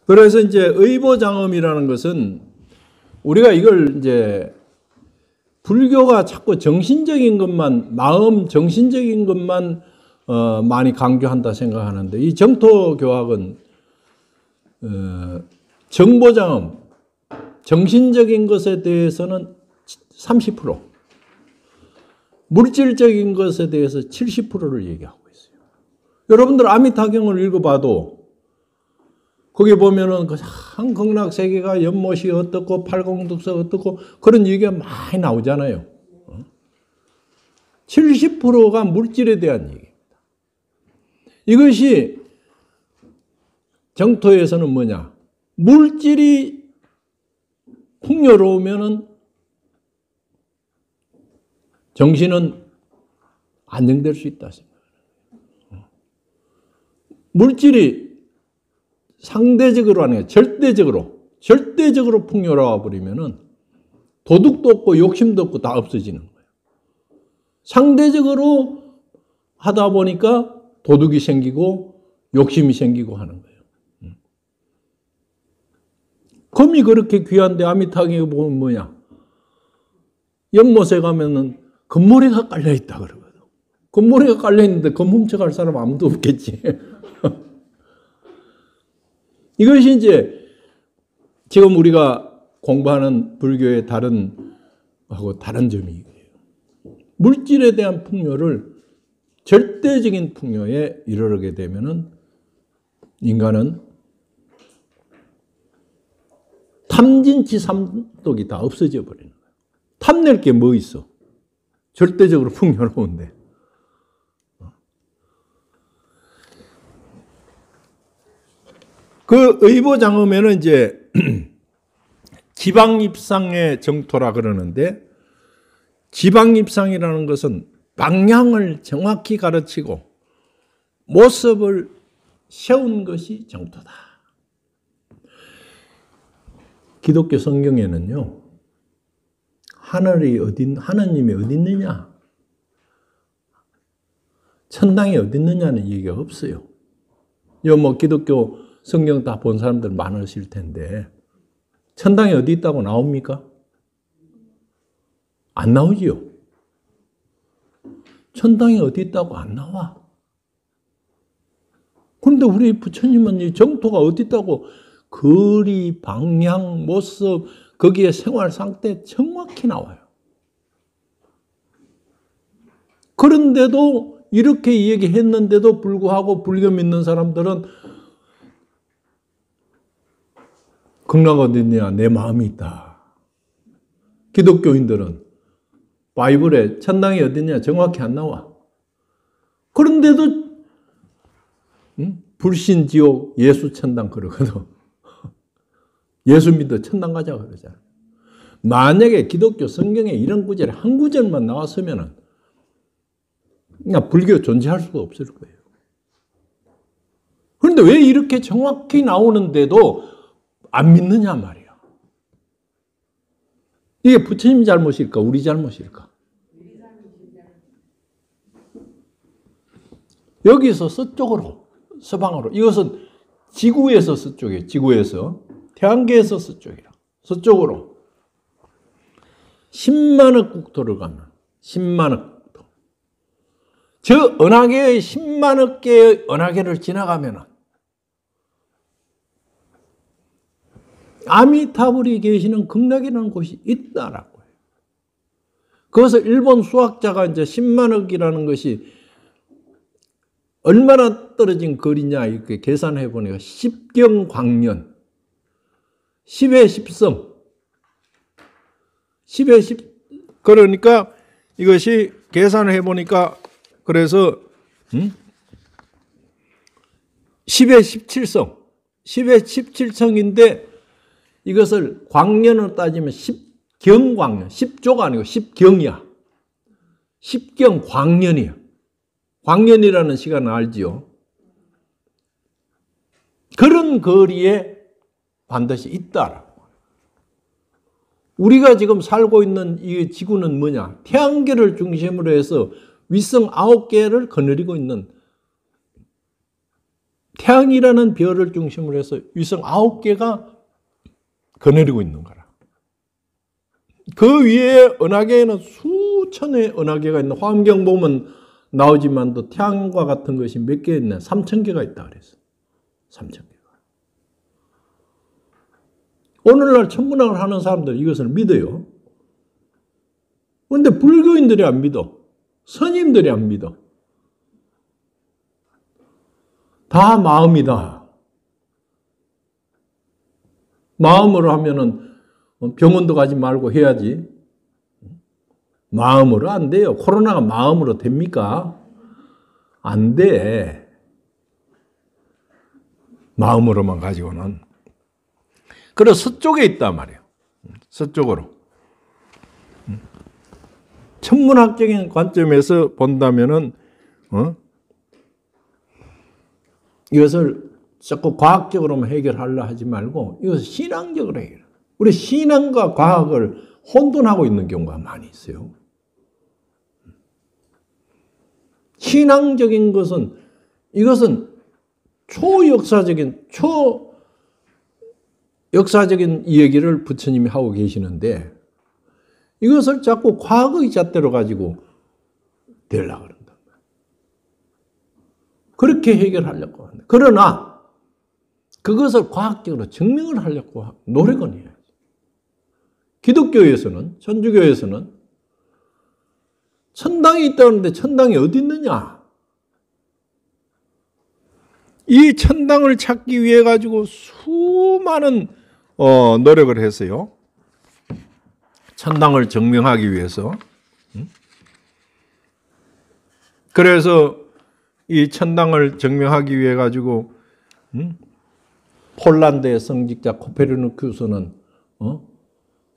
그래서 이제 의보장엄이라는 것은 우리가 이걸 이제 불교가 자꾸 정신적인 것만, 마음 정신적인 것만 많이 강조한다 생각하는데, 이 정토교학은 정보장엄, 정신적인 것에 대해서는 30%, 물질적인 것에 대해서 70%를 얘기하고 있어요. 여러분들 아미타경을 읽어봐도 거기 보면은 그 극락세계가 연못이 어떻고 팔공덕사 어떻고 그런 얘기가 많이 나오잖아요. 70%가 물질에 대한 얘기입니다. 이것이 정토에서는 뭐냐? 물질이 풍요로우면은 정신은 안정될 수 있다 생각해요. 물질이 상대적으로 아니라 절대적으로 풍요로워 버리면은 도둑도 없고 욕심도 없고 다 없어지는 거예요. 상대적으로 하다 보니까 도둑이 생기고 욕심이 생기고 하는 거예요. 금이 그렇게 귀한데 아미타경에 보면 뭐냐? 연못에 가면은 금모래가 깔려 있다 그러거든. 금모래가 깔려 있는데 금 훔쳐갈 사람 아무도 없겠지. 이것이 이제 지금 우리가 공부하는 불교의 다른 점이 이거예요. 물질에 대한 풍요를 절대적인 풍요에 이르게 되면은 인간은 탐진치 삼독이 다 없어져 버리는 거예요. 탐낼 게 뭐 있어? 절대적으로 풍요로운데. 그 의보장엄에는 이제 지방입상의 정토라 그러는데, 지방입상이라는 것은 방향을 정확히 가르치고 모습을 세운 것이 정토다. 기독교 성경에는요, 하나님이 어디 있느냐, 천당이 어디 있느냐는 얘기가 없어요. 요 뭐 기독교 성경 다 본 사람들 많으실 텐데, 천당이 어디 있다고 나옵니까? 안 나오지요. 천당이 어디 있다고 안 나와. 그런데 우리 부처님은 이 정토가 어디 있다고 거리, 방향, 모습, 거기에 생활 상태 정확히 나와요. 그런데도 이렇게 얘기했는데도 불구하고 불교 믿는 사람들은 극락 어디 있냐? 내 마음이 있다. 기독교인들은 바이블에 천당이 어디 있냐? 정확히 안 나와. 그런데도 불신 지옥, 예수 천당 그러거든. 예수 믿어 천당 가자 그러잖아. 만약에 기독교 성경에 이런 구절이 한 구절만 나왔으면은 그냥 불교 존재할 수가 없을 거예요. 그런데 왜 이렇게 정확히 나오는데도 안 믿느냐 말이야. 이게 부처님 잘못일까? 우리 잘못일까? 여기서 서쪽으로, 서방으로. 이것은 지구에서 서쪽이에요. 지구에서. 태양계에서 서쪽이라. 서쪽으로. 10만억 국토를 가면 10만억 국토. 저 은하계의 10만억 개의 은하계를 지나가면은 아미타불이 계시는 극락이라는 곳이 있다라고 해요. 그것을 일본 수학자가 이제 10만억이라는 것이 얼마나 떨어진 거리냐 이렇게 계산해 보니까 10경광년, 10의 10성, 10의 10, 그러니까 이것이 계산을 해 보니까 그래서 10의 17성, 10의 17성인데 이것을 광년으로 따지면 10경광년, 10조가 아니고 10경이야. 10경 광년이야. 광년이라는 시간을 알지요. 그런 거리에 반드시 있다라고. 우리가 지금 살고 있는 이 지구는 뭐냐? 태양계를 중심으로 해서 위성 9개를 거느리고 있는 태양이라는 별을 중심으로 해서 위성 9개가 거느리고 있는 거라. 그 위에 은하계에는 수천의 은하계가 있는, 화엄경 보면 나오지만도 태양과 같은 것이 몇 개 있네. 3,000개가 있다 그랬어. 3,000개가. 오늘날 천문학을 하는 사람들 이것을 믿어요. 그런데 불교인들이 안 믿어. 스님들이 안 믿어. 다 마음이다. 마음으로 하면은 병원도 가지 말고 해야지. 마음으로 안 돼요. 코로나가 마음으로 됩니까? 안 돼. 마음으로만 가지고는. 그래서 서쪽에 있단 말이에요. 서쪽으로. 천문학적인 관점에서 본다면은, 이것을 자꾸 과학적으로만 해결하려 하지 말고, 이것을 신앙적으로 해결해. 우리 신앙과 과학을 혼돈하고 있는 경우가 많이 있어요. 신앙적인 것은, 이것은 초역사적인 이야기를 부처님이 하고 계시는데, 이것을 자꾸 과거의 잣대로 가지고 되려고 그런단 말이에요. 그렇게 해결하려고 합니다. 그러나 그것을 과학적으로 증명을 하려고 노력은 해야지. 기독교에서는, 천주교에서는 천당이 있다는데 천당이 어디 있느냐? 이 천당을 찾기 위해 가지고 수많은 노력을 했어요. 천당을 증명하기 위해서. 그래서 이 천당을 증명하기 위해 가지고 폴란드의 성직자 코페르니쿠스는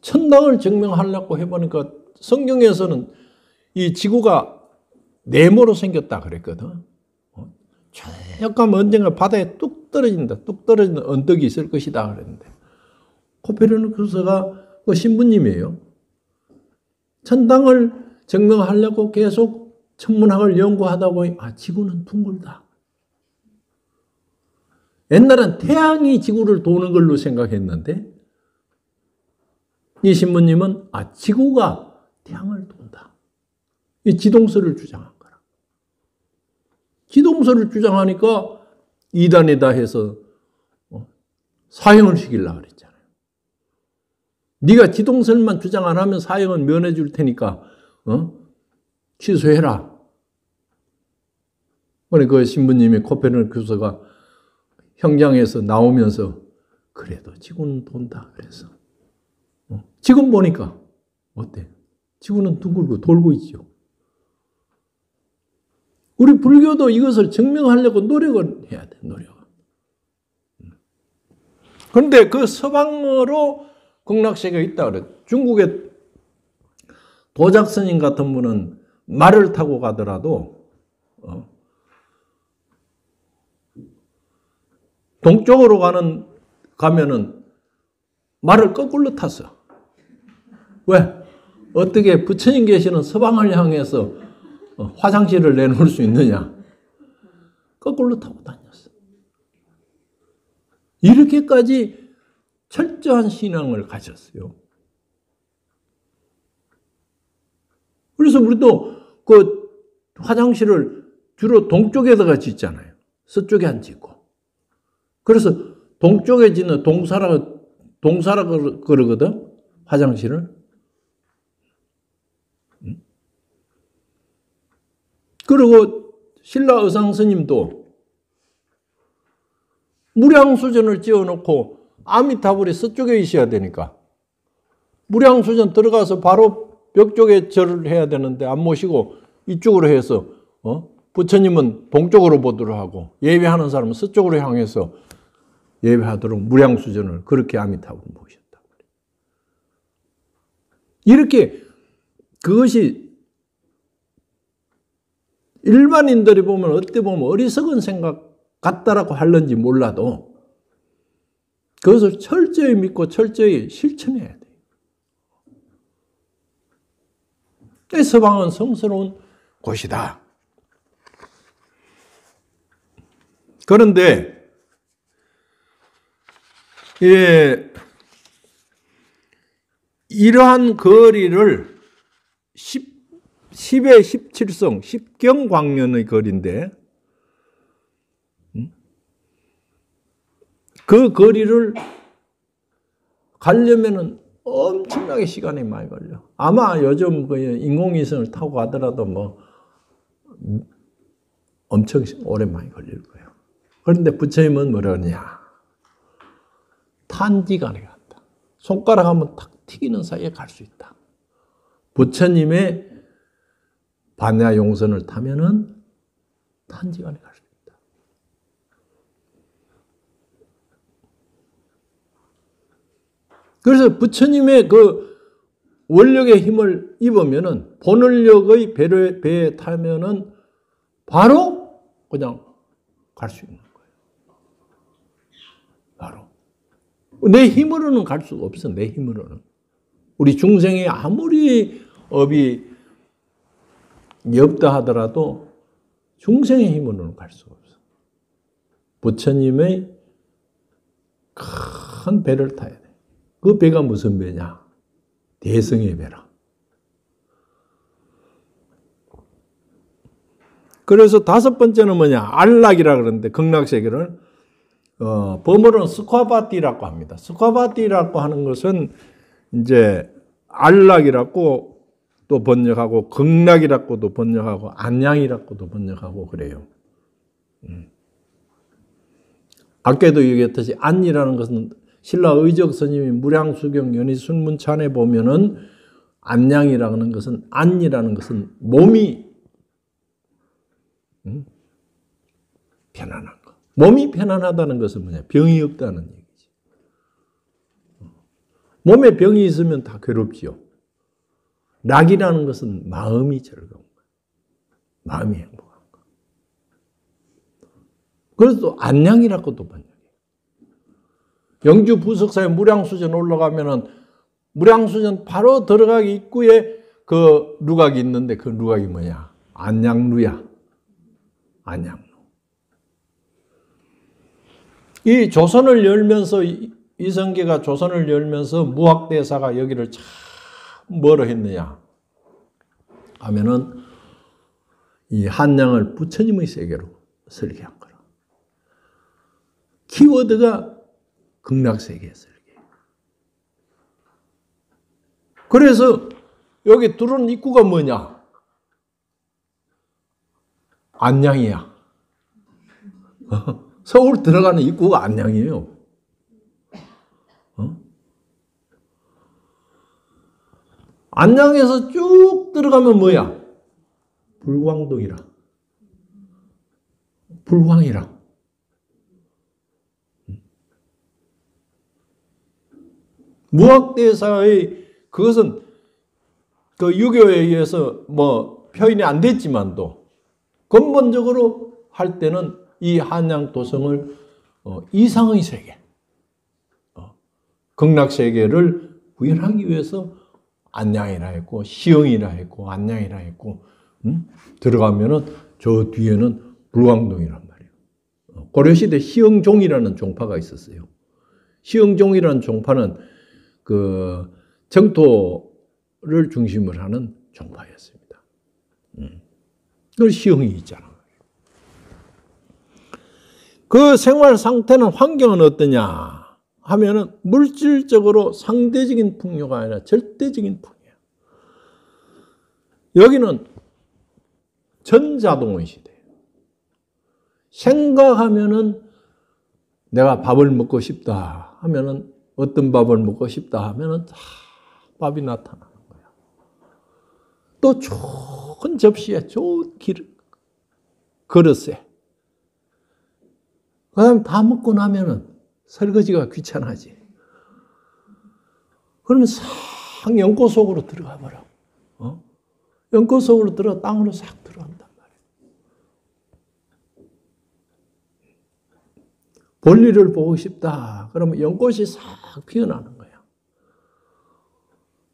천당을 증명하려고 해보니까 성경에서는 이 지구가 네모로 생겼다 그랬거든. 조금 언젠가 바다에 뚝 떨어진다. 뚝 떨어지는 언덕이 있을 것이다 그랬는데, 코페르니쿠스가 그 신부님이에요. 천당을 증명하려고 계속 천문학을 연구하다 보니 지구는 둥글다. 옛날엔 태양이 지구를 도는 걸로 생각했는데 이 신부님은 지구가 태양을 돈다. 이 지동설을 주장한 거라. 지동설을 주장하니까 이단이다 해서 사형을 시키려고 그랬잖아요. 네가 지동설만 주장 안 하면 사형은 면해 줄 테니까 취소해라. 그 신부님이 코페르니쿠스가 형장에서 나오면서 그래도 지구는 돈다 그래서 지금 보니까 어때? 지구는 둥글고 돌고 있죠. 우리 불교도 이것을 증명하려고 노력을 해야 돼. 노력. 그런데 그 서방으로 극락세계가 있다 그래. 중국의 도작 스님 같은 분은 말을 타고 가더라도 동쪽으로 가면은 말을 거꾸로 탔어. 왜? 어떻게 부처님 계시는 서방을 향해서 화장실을 내놓을 수 있느냐? 거꾸로 타고 다녔어. 이렇게까지 철저한 신앙을 가졌어요. 그래서 우리도 그 화장실을 주로 동쪽에다가 짓잖아요. 서쪽에 안 짓고. 그래서 동쪽에 짓는 동사라 그러거든, 화장실을. 그리고 신라 의상 스님도 무량수전을 지어놓고 아미타불이 서쪽에 있어야 되니까 무량수전 들어가서 바로 벽 쪽에 절을 해야 되는데 안 모시고 이쪽으로 해서 부처님은 동쪽으로 보도록 하고 예배하는 사람은 서쪽으로 향해서 예배하도록 무량수전을 그렇게 아미타불을 모셨다. 이렇게 그것이 일반인들이 보면 어때 보면 어리석은 생각 같다라고 할는지 몰라도 그것을 철저히 믿고 철저히 실천해야 돼요. 서방은 성스러운 곳이다. 그런데 이러한 거리를 10의 17성, 10경광년의 거리인데 그 거리를 가려면은 엄청나게 시간이 많이 걸려. 아마 요즘 그 인공위성을 타고 가더라도 뭐 엄청 오래 많이 걸릴 거예요. 그런데 부처님은 뭐라 그러냐? 단기간에 간다. 손가락 한번 탁 튀기는 사이에 갈 수 있다. 부처님의 반야 용선을 타면은 단기간에 갈 수 있다. 그래서 부처님의 그 원력의 힘을 입으면은 본원력의 배에 타면은 바로 그냥 갈 수 있는 거예요. 바로. 내 힘으로는 갈 수가 없어. 내 힘으로는. 우리 중생이 아무리 업이 없다 하더라도 중생의 힘으로는 갈 수가 없어. 부처님의 큰 배를 타야 돼. 그 배가 무슨 배냐? 대승의 배라. 그래서 다섯 번째는 뭐냐? 안락이라 그러는데 극락세계를 범어로는 스夸바티라고 합니다. 스夸바티라고 하는 것은 이제 안락이라고 또 번역하고 극락이라고도 번역하고 안양이라고도 번역하고 그래요. 아까도 얘기했듯이 안이라는 것은 신라 의적 스님이 무량수경 연희순문찬에 보면은 안양이라는 것은 안이라는 것은 몸이 편안한 거. 몸이 편안하다는 것은 뭐냐? 병이 없다는 얘기지. 몸에 병이 있으면 다 괴롭지요. 낙이라는 것은 마음이 즐거운 거예요. 마음이 행복한 거. 그래서 또 안양이라고도 번역해요. 영주 부석사에 무량수전 올라가면은 무량수전 바로 들어가기 입구에 그 누각이 있는데 그 누각이 뭐냐? 안양루야. 안양루. 이 조선을 열면서 이성계가 조선을 열면서 무학대사가 여기를 참 뭐로 했느냐 하면은 이 한양을 부처님의 세계로 설계한 거라. 키워드가 극락세계 설계. 그래서 여기 들어오는 입구가 뭐냐? 안양이야. 서울 들어가는 입구가 안양이에요. 안양에서 쭉 들어가면 뭐야? 불광동이라. 불광이라. 무학대사의 그것은 그 유교에 의해서 뭐 표현이 안 됐지만도 근본적으로 할 때는 이 한양 도성을 이상의 세계, 극락세계를 구현하기 위해서 안양이라 했고 시흥이라 했고 안양이라 했고 들어가면은 저 뒤에는 불광동이란 말이에요. 고려시대 시흥종이라는 종파가 있었어요. 시흥종이라는 종파는 그 정토를 중심으로 하는 종파였습니다. 그 시흥이 있잖아. 그 생활 상태는 환경은 어떠냐 하면은 물질적으로 상대적인 풍요가 아니라 절대적인 풍요. 여기는 전자동의 시대예요. 생각하면은 내가 밥을 먹고 싶다 하면은 어떤 밥을 먹고 싶다 하면은 밥이 나타나는 거야. 또 좋은 접시에 좋은 그릇에 그 다음에 다 먹고 나면은 설거지가 귀찮아지. 그러면 싹 연꽃 속으로 들어가 버려. 연꽃 속으로 들어가 땅으로 싹 들어간단 말이에요. 볼일을 보고 싶다. 그러면 연꽃이 싹 피어나는 거야.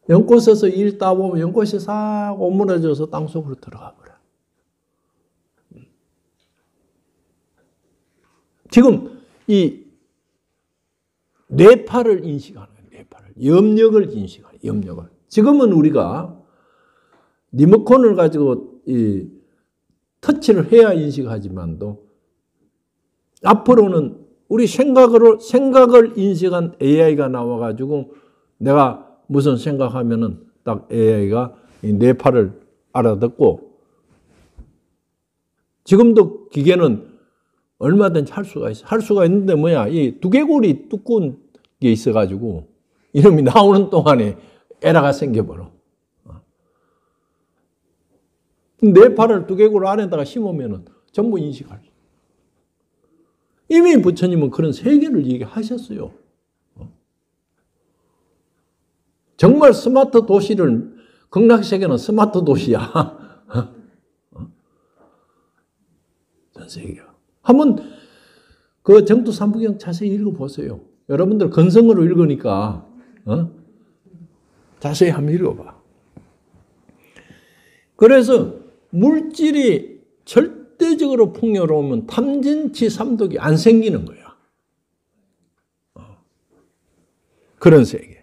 연꽃에서 일 따보면 연꽃이 싹 오므라져서 땅 속으로 들어가 버려. 지금 이 뇌파를 인식하는 거예요. 뇌파를. 염력을 인식하는 거예요. 염력을. 지금은 우리가 리모컨을 가지고 이 터치를 해야 인식하지만도 앞으로는 우리 생각을 인식한 AI가 나와가지고 내가 무슨 생각하면은 딱 AI가 이 뇌파를 알아듣고 지금도 기계는 얼마든지 할 수가 있어. 할 수가 있는데 뭐야? 이 두개골이 두꺼운 게 있어가지고 이름이 나오는 동안에 에러가 생겨버려. 뇌파를 두개골 안에다가 심으면은 전부 인식할 수. 이미 부처님은 그런 세계를 얘기하셨어요. 정말 스마트 도시를, 극락세계는 스마트 도시야. 전 세계가. 한번 그 정투 삼부경 자세히 읽어보세요. 여러분들 건성으로 읽으니까 자세히 한번 읽어봐. 그래서 물질이 절대적으로 풍요로우면 탐진치 삼독이 안 생기는 거야. 그런 세계.